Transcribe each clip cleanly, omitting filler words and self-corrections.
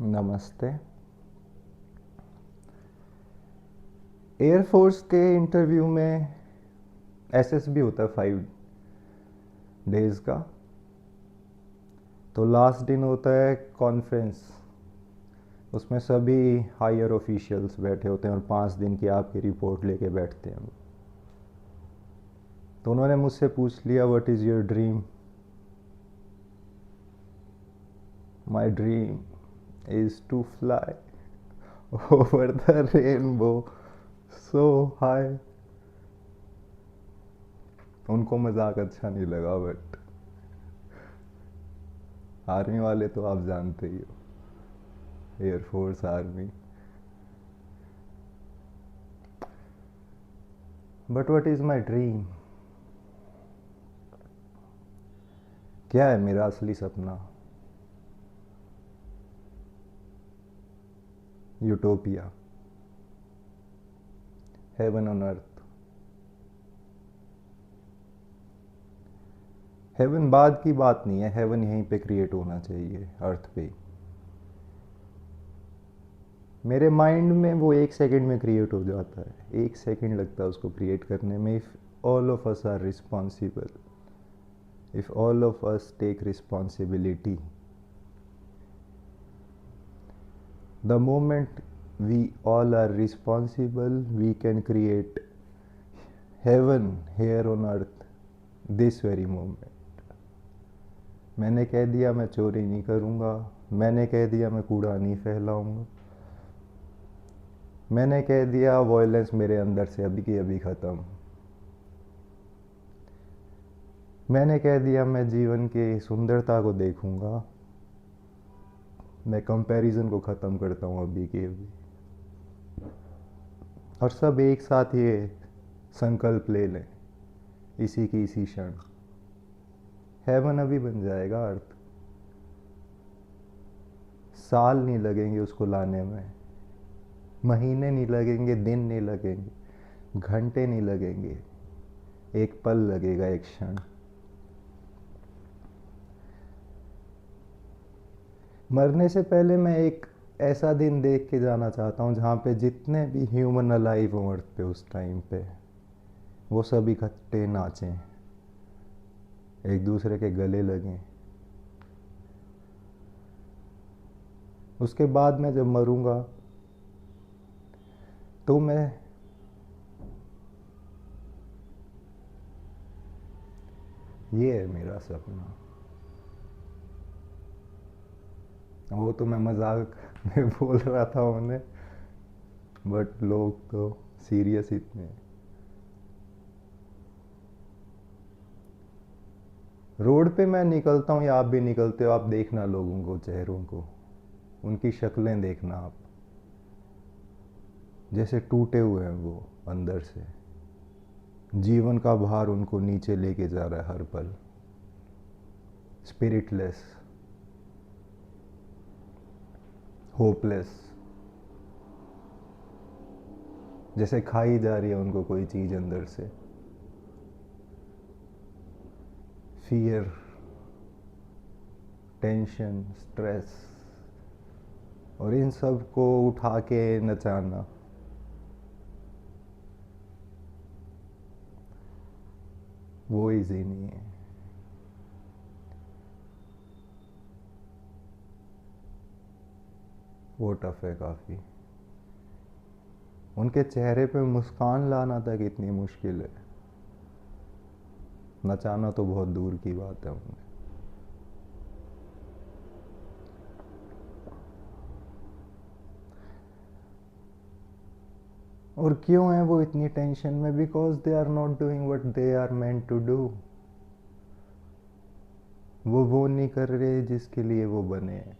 नमस्ते। एयरफोर्स के इंटरव्यू में एसएसबी होता है 5 डेज़ का। तो लास्ट दिन होता है कॉन्फ्रेंस। उसमें सभी हायर ऑफिशियल्स बैठे होते हैं और 5 दिन की आपकी रिपोर्ट लेके बैठते हैं। तो उन्होंने मुझसे पूछ लिया, what is your dream? My dream is to fly over the rainbow so high. उनको मजाक अच्छा नहीं लगा, बट आर्मी वाले तो आप जानते ही हो, air force army. But what is my dream? क्या है मेरा असली सपना? Utopia, heaven on earth. Heaven बाद की बात नहीं है, हेवन यहीं पे क्रिएट होना चाहिए, अर्थ पे। मेरे माइंड में वो 1 सेकंड में क्रिएट हो जाता है, 1 सेकंड लगता है उसको क्रिएट करने में। If all of us are responsible, if all of us take responsibility, the moment we all are responsible, we can create heaven here on earth this very moment. मैंने कह दिया मैं चोरी नहीं करूँगा, मैंने कह दिया मैं कूड़ा नहीं फैलाऊँगा, मैंने कह दिया वॉयलेंस मेरे अंदर से अभी की अभी ख़त्म, मैंने कह दिया मैं जीवन की सुंदरता को देखूँगा, मैं कंपैरिजन को ख़त्म करता हूँ अभी की अभी। और सब एक साथ ये संकल्प ले लें इसी की इसी क्षण, हेवन अभी बन जाएगा अर्थ। साल नहीं लगेंगे उसको लाने में, महीने नहीं लगेंगे, दिन नहीं लगेंगे, घंटे नहीं लगेंगे, एक पल लगेगा, एक क्षण। मरने से पहले मैं एक ऐसा दिन देख के जाना चाहता हूँ जहाँ पे जितने भी ह्यूमन अलाइव हों अर्थ पे उस टाइम पे, वो सब इकट्ठे नाचें, एक दूसरे के गले लगें। उसके बाद मैं जब मरूँगा तो मैं ये है मेरा सपना। वो तो मैं मजाक में बोल रहा था उन्हें, बट लोग तो सीरियस इतने हैं। रोड पे मैं निकलता हूँ या आप भी निकलते हो, आप देखना लोगों को, चेहरों को, उनकी शक्लें देखना आप, जैसे टूटे हुए हैं वो अंदर से। जीवन का भार उनको नीचे लेके जा रहा है हर पल, स्पिरिटलेस, होपलेस, जैसे खाई जा रही है उनको कोई चीज़ अंदर से। फियर, टेंशन, स्ट्रेस, और इन सब को उठा के नचाना। वो इजी नहीं है। वो टफ है काफ़ी। उनके चेहरे पे मुस्कान लाना तक इतनी मुश्किल है, नचाना तो बहुत दूर की बात है उन्हें। और क्यों है वो इतनी टेंशन में? Because they are not doing what they are meant to do. वो नहीं कर रहे जिसके लिए वो बने हैं।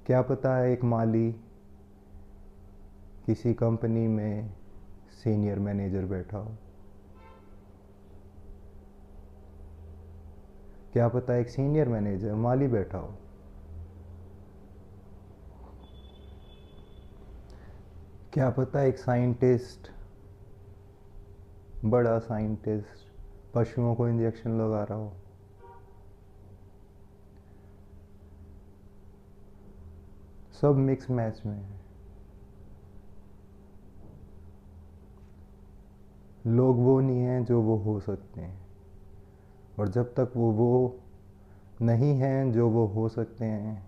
क्या पता है एक माली किसी कंपनी में सीनियर मैनेजर बैठा हो, क्या पता एक सीनियर मैनेजर माली बैठा हो, क्या पता एक साइंटिस्ट, बड़ा साइंटिस्ट पशुओं को इंजेक्शन लगा रहा हो, सब मिक्स मैच में है। लोग वो नहीं हैं जो वो हो सकते हैं, और जब तक वो नहीं हैं जो वो हो सकते हैं,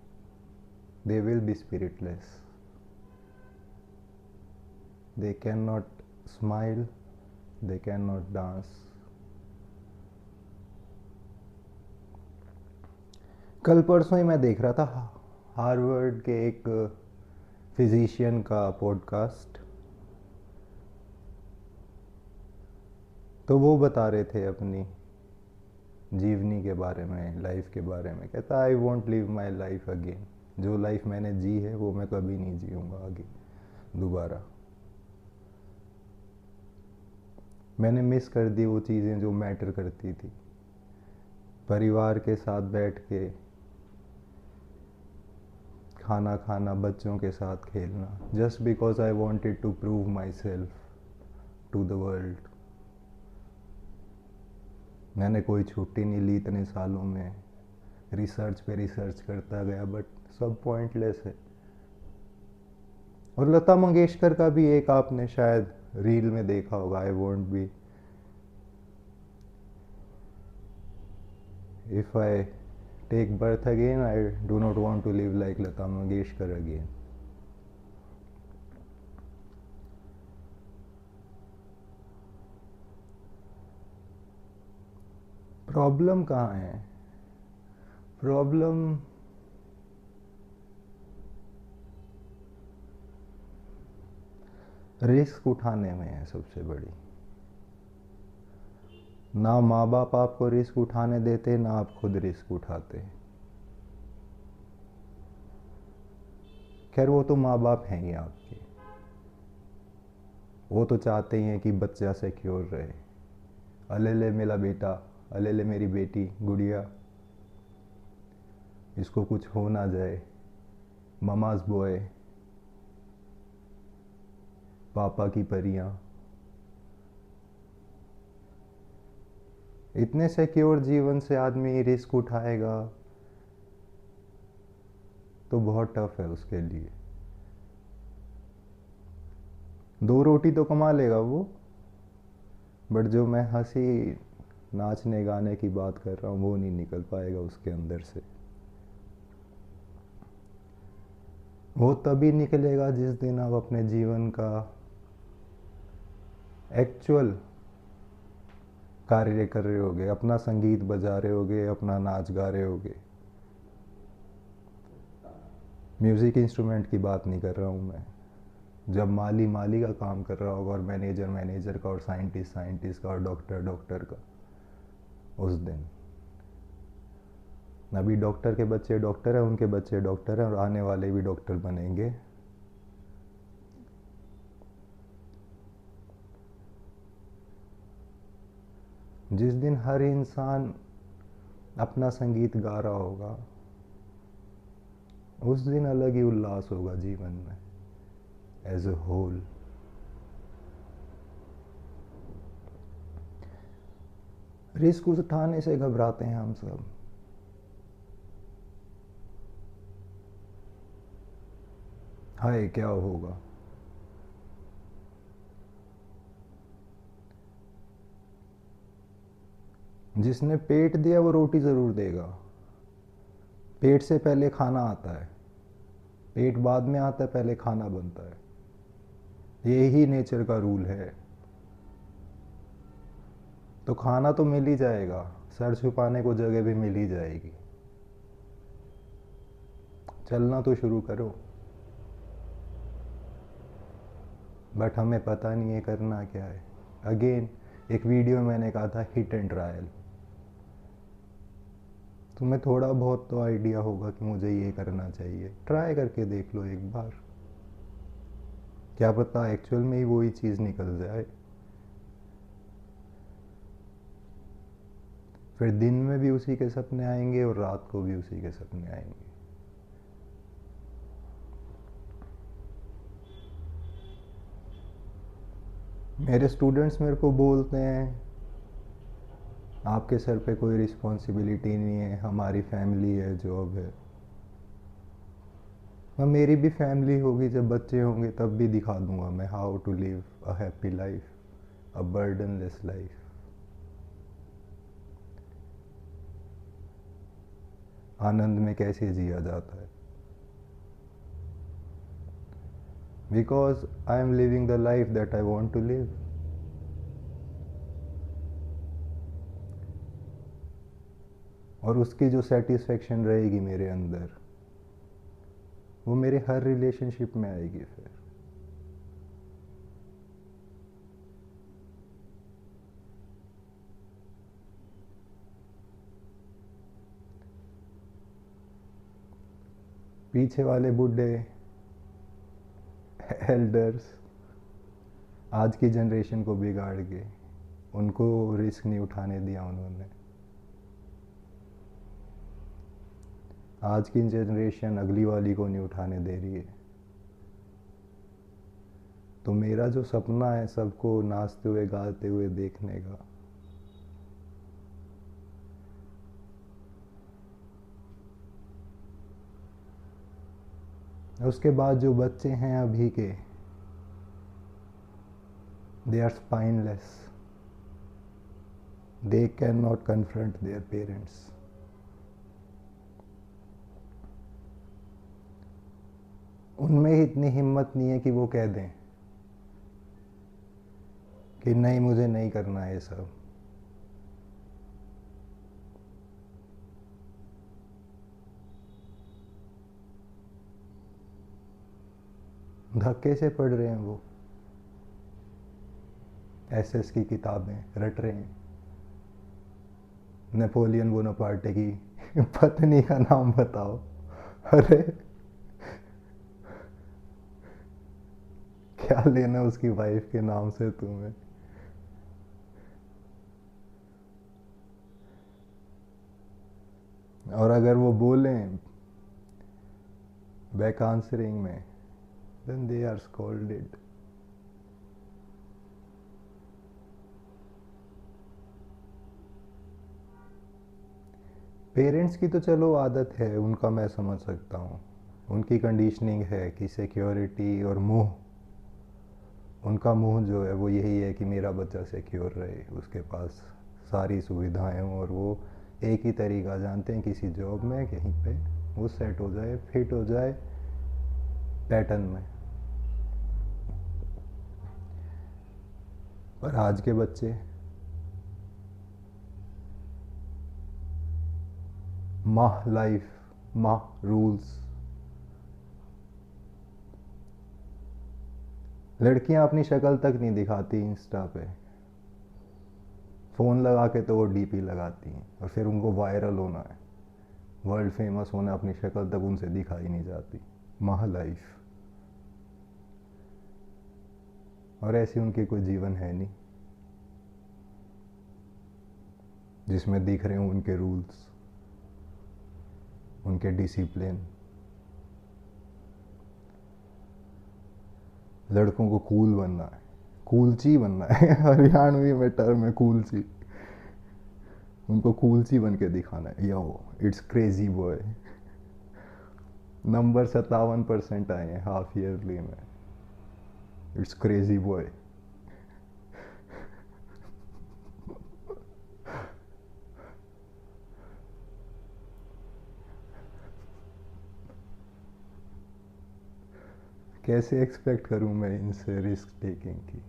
they will be spiritless. They can not smile, they can not dance. कल परसों ही मैं देख रहा था हार्वर्ड के एक फिजिशियन का पॉडकास्ट, तो वो बता रहे थे अपनी जीवनी के बारे में, लाइफ के बारे में। कहता I want live my life again. जो लाइफ मैंने जी है वो मैं कभी नहीं जीऊँगा आगे दोबारा। मैंने मिस कर दी वो चीज़ें जो मैटर करती थी। परिवार के साथ बैठ के खाना खाना, बच्चों के साथ खेलना, just because I wanted to prove myself to the world. मैंने कोई छुट्टी नहीं ली इतने सालों में, रिसर्च पे रिसर्च करता गया, बट सब पॉइंटलेस है। और लता मंगेशकर का भी एक आपने शायद रील में देखा होगा, I want be, if I take birth again I do not want to live like Lata Mangeshkar again. Problem कहाँ है? प्रॉब्लम रिस्क उठाने में है सबसे बड़ी। ना माँ बाप आपको रिस्क उठाने देते, ना आप खुद रिस्क उठाते। खैर वो तो माँ बाप हैं ही आपके, वो तो चाहते ही हैं कि बच्चा सिक्योर रहे। अलेले मेरा बेटा, अलेले मेरी बेटी गुड़िया, इसको कुछ हो ना जाए, ममाज बॉय, पापा की परियां। इतने सिक्योर जीवन से आदमी रिस्क उठाएगा तो बहुत टफ है उसके लिए। 2 रोटी तो कमा लेगा वो, बट जो मैं हंसी नाचने गाने की बात कर रहा हूँ वो नहीं निकल पाएगा उसके अंदर से। वो तभी निकलेगा जिस दिन आप अपने जीवन का एक्चुअल कार्य कर रहे होगे, अपना संगीत बजा रहे होगे, अपना नाच गा रहे होगे। म्यूज़िक इंस्ट्रूमेंट की बात नहीं कर रहा हूँ मैं। जब माली माली का काम कर रहा होगा, और मैनेजर मैनेजर का, और साइंटिस्ट साइंटिस्ट का, और डॉक्टर डॉक्टर का, उस दिन। अभी डॉक्टर के बच्चे डॉक्टर हैं, उनके बच्चे डॉक्टर हैं, और आने वाले भी डॉक्टर बनेंगे। जिस दिन हर इंसान अपना संगीत गा रहा होगा, उस दिन अलग ही उल्लास होगा जीवन में एज ए होल। रिस्क उठाने से घबराते हैं हम सब। हाय क्या होगा। जिसने पेट दिया वो रोटी ज़रूर देगा। पेट से पहले खाना आता है, पेट बाद में आता है, पहले खाना बनता है। यही नेचर का रूल है। तो खाना तो मिल ही जाएगा, सर छुपाने को जगह भी मिल ही जाएगी। चलना तो शुरू करो। बट हमें पता नहीं है करना क्या है। अगेन एक वीडियो मैंने कहा था हिट एंड ट्रायल। तुम्हें थोड़ा बहुत तो आइडिया होगा कि मुझे ये करना चाहिए, ट्राई करके देख लो एक बार। क्या पता एक्चुअल में ही वही चीज़ निकल जाए। फिर दिन में भी उसी के सपने आएंगे और रात को भी उसी के सपने आएंगे। मेरे स्टूडेंट्स मेरे को बोलते हैं आपके सर पे कोई रिस्पॉन्सिबिलिटी नहीं है, हमारी फैमिली है, जॉब है। और मेरी भी फैमिली होगी, जब बच्चे होंगे तब भी दिखा दूंगा मैं how to live a happy life, a burdenless life. आनंद में कैसे जिया जाता है। Because I am living the life that I want to live. और उसकी जो सेटिस्फेक्शन रहेगी मेरे अंदर, वो मेरे हर रिलेशनशिप में आएगी फिर। पीछे वाले बूढ़े एल्डर्स आज की जनरेशन को बिगाड़ के, उनको रिस्क नहीं उठाने दिया उन्होंने। आज की जनरेशन अगली वाली को नहीं उठाने दे रही है। तो मेरा जो सपना है सबको नाचते हुए गाते हुए देखने का, उसके बाद जो बच्चे हैं अभी के, they are spineless, they can not confront their parents. उनमें ही इतनी हिम्मत नहीं है कि वो कह दें कि नहीं, मुझे नहीं करना है ये सब। धक्के से पढ़ रहे हैं वो, एसएस की किताबें रट रहे हैं। नेपोलियन बोनापार्टे की पत्नी का नाम बताओ। अरे क्या लेना उसकी वाइफ के नाम से तुम्हें। और अगर वो बोलें बैक आंसरिंग में, then they are scolded. Parents की तो चलो आदत है, उनका मैं समझ सकता हूँ। उनकी कंडीशनिंग है कि सिक्योरिटी और मोह, उनका मोह जो है वो यही है कि मेरा बच्चा सिक्योर रहे, उसके पास सारी सुविधाएं हों, और वो एक ही तरीका जानते हैं किसी जॉब में कहीं पे वो सेट हो जाए, फिट हो जाए पैटर्न में। पर आज के बच्चे माह लाइफ, माह रूल्स। लड़कियां अपनी शक्ल तक नहीं दिखाती इंस्टा पे, फ़ोन लगा के तो वो डीपी लगाती हैं, और फिर उनको वायरल होना है, वर्ल्ड फेमस होना, अपनी शक्ल तक उनसे दिखाई नहीं जाती। माह लाइफ। और ऐसी उनकी कोई जीवन है नहीं जिसमें दिख रहे हों उनके रूल्स, उनके डिसिप्लिन। लड़कों को कूल बनना है, कूलची बनना है। हरियाणवी में टर्म है कूलची। उनको कूलची बन के दिखाना है, यो इट्स क्रेजी बॉय। नंबर 57% आए हैं हाफ ईयरली में। It's crazy boy. कैसे एक्सपेक्ट करूं मैं इनसे रिस्क टेकिंग की।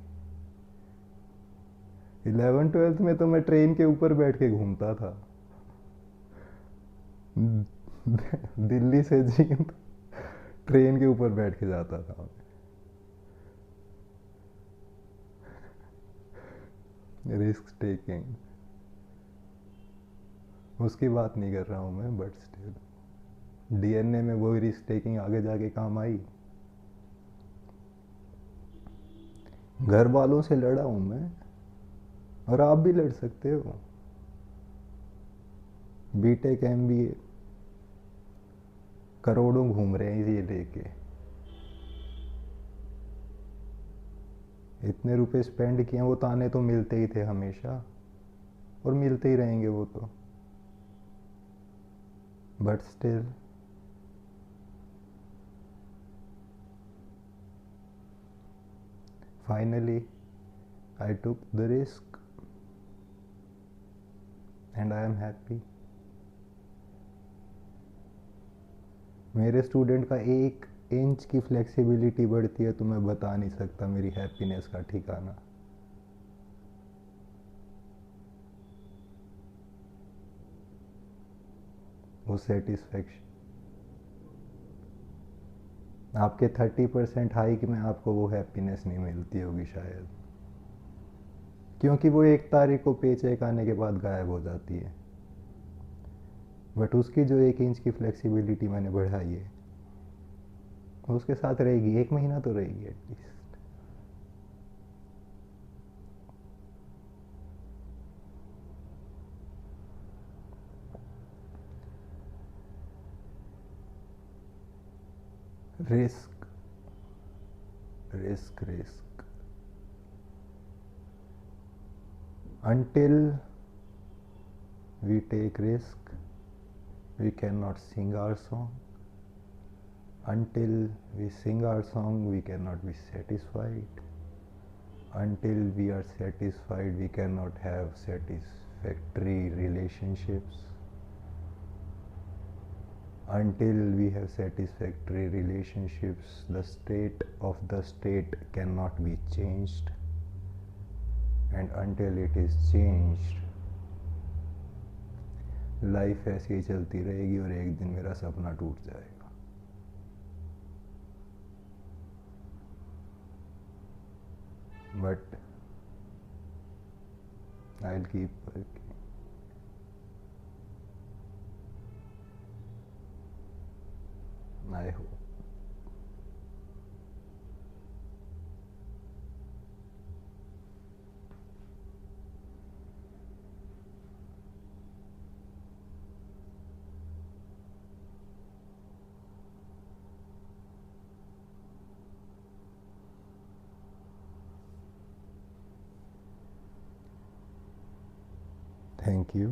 11th-12th में तो मैं ट्रेन के ऊपर बैठ के घूमता था। दिल्ली से जींद ट्रेन के ऊपर बैठ के जाता था। रिस्क टेकिंग उसकी बात नहीं कर रहा हूँ मैं, बट स्टिल डीएनए में वो रिस्क टेकिंग आगे जाके काम आई। घर वालों से लड़ा हूँ मैं, और आप भी लड़ सकते हो। बीटेक एमबीए करोड़ों घूम रहे हैं ये लेके। इतने रुपए स्पेंड किए, वो ताने तो मिलते ही थे हमेशा, और मिलते ही रहेंगे वो तो, but still finally, I took the risk and I am happy. मेरे स्टूडेंट का 1 इंच की फ्लेक्सिबिलिटी बढ़ती है तो मैं बता नहीं सकता मेरी हैप्पीनेस का ठिकाना. वो सेटिस्फेक्शन आपके 30% हाइक में आपको वो हैप्पीनेस नहीं मिलती होगी शायद, क्योंकि वो 1 तारीख को पे चेक आने के बाद गायब हो जाती है. बट उसकी जो 1 इंच की फ्लेक्सिबिलिटी मैंने बढ़ाई है वो उसके साथ रहेगी, 1 महीना तो रहेगी at least. Risk risk risk until we take risk we cannot sing our song. Until we sing our song we cannot be satisfied. Until we are satisfied we cannot have satisfactory relationships. Until we have satisfactory relationships the state of the state cannot be changed, and until it is changed life ऐसी ही चलती रहेगी और एक दिन मेरा सपना टूट जाएगा. But I will keep working. I hope. Thank you.